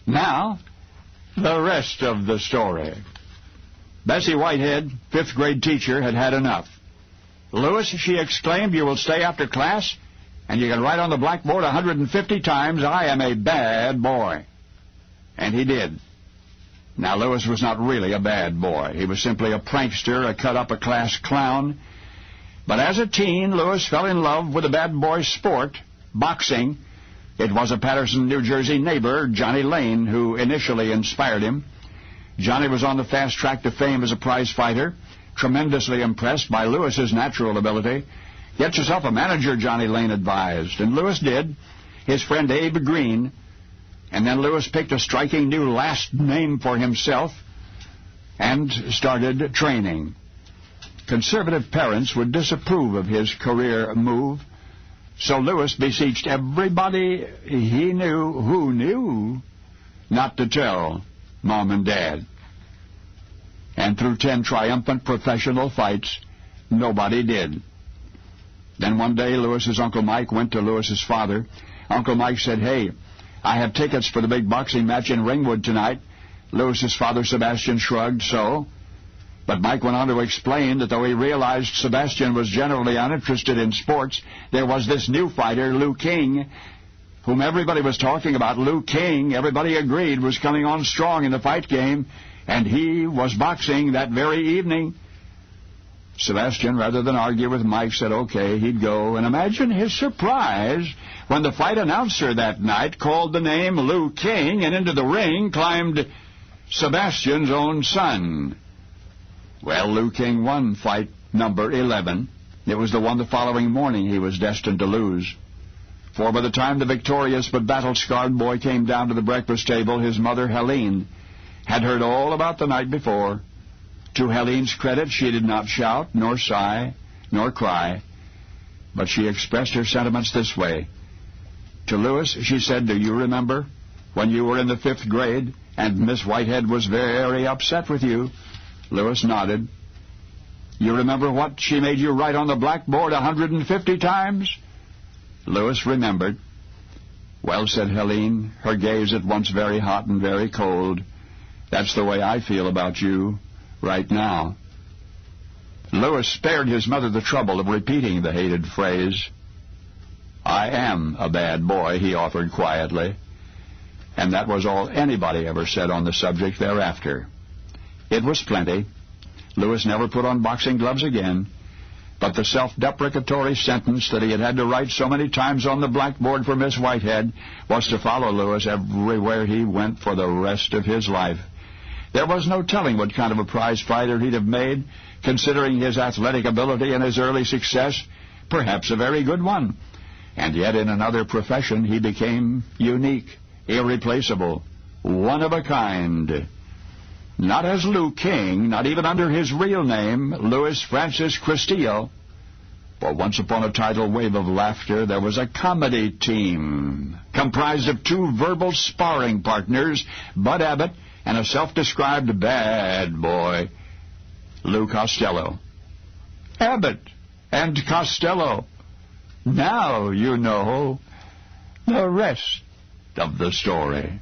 Now, the rest of the story. Bessie Whitehead, 5th grade teacher, had had enough. "Lewis," she exclaimed, "you will stay after class, and you can write on the blackboard 150 times, 'I am a bad boy.'" And he did. Now, Lewis was not really a bad boy. He was simply a prankster, a cut-up-a-class clown. But as a teen, Lewis fell in love with a bad boy sport, boxing. It was a Patterson, New Jersey neighbor, Johnny Lane, who initially inspired him. Johnny was on the fast track to fame as a prize fighter, tremendously impressed by Lewis's natural ability. "Get yourself a manager," Johnny Lane advised, and Lewis did, his friend Abe Green. And then Lewis picked a striking new last name for himself and started training. Conservative parents would disapprove of his career move, so Lewis beseeched everybody he knew who knew not to tell Mom and Dad. And through 10 triumphant professional fights, nobody did. Then one day, Lewis's Uncle Mike went to Lewis's father. Uncle Mike said, "Hey, I have tickets for the big boxing match in Ringwood tonight." Lewis's father, Sebastian, shrugged, "So?" But Mike went on to explain that though he realized Sebastian was generally uninterested in sports, there was this new fighter, Lou King, whom everybody was talking about. Lou King, everybody agreed, was coming on strong in the fight game, and he was boxing that very evening. Sebastian, rather than argue with Mike, said okay, he'd go, and imagine his surprise when the fight announcer that night called the name Lou King, and into the ring climbed Sebastian's own son. Well, Lou King won fight number 11. It was the one the following morning he was destined to lose. For by the time the victorious but battle-scarred boy came down to the breakfast table, his mother, Helene, had heard all about the night before. To Helene's credit, she did not shout, nor sigh, nor cry, but she expressed her sentiments this way. To Lewis, she said, "Do you remember when you were in the 5th grade and Miss Whitehead was very upset with you?" Lewis nodded. "You remember what she made you write on the blackboard 150 times?" Lewis remembered. "Well," said Helene, her gaze at once very hot and very cold, "that's the way I feel about you right now." Lewis spared his mother the trouble of repeating the hated phrase. "I am a bad boy," he offered quietly. And that was all anybody ever said on the subject thereafter. It was plenty. Lewis never put on boxing gloves again, but the self-deprecatory sentence that he had had to write so many times on the blackboard for Miss Whitehead was to follow Lewis everywhere he went for the rest of his life. There was no telling what kind of a prize fighter he'd have made, considering his athletic ability and his early success, perhaps a very good one. And yet in another profession he became unique, irreplaceable, one of a kind. Not as Lou King, not even under his real name, Louis Francis Castillo. For once upon a tidal wave of laughter, there was a comedy team comprised of 2 verbal sparring partners, Bud Abbott and a self-described bad boy, Lou Costello. Abbott and Costello. Now you know the rest of the story.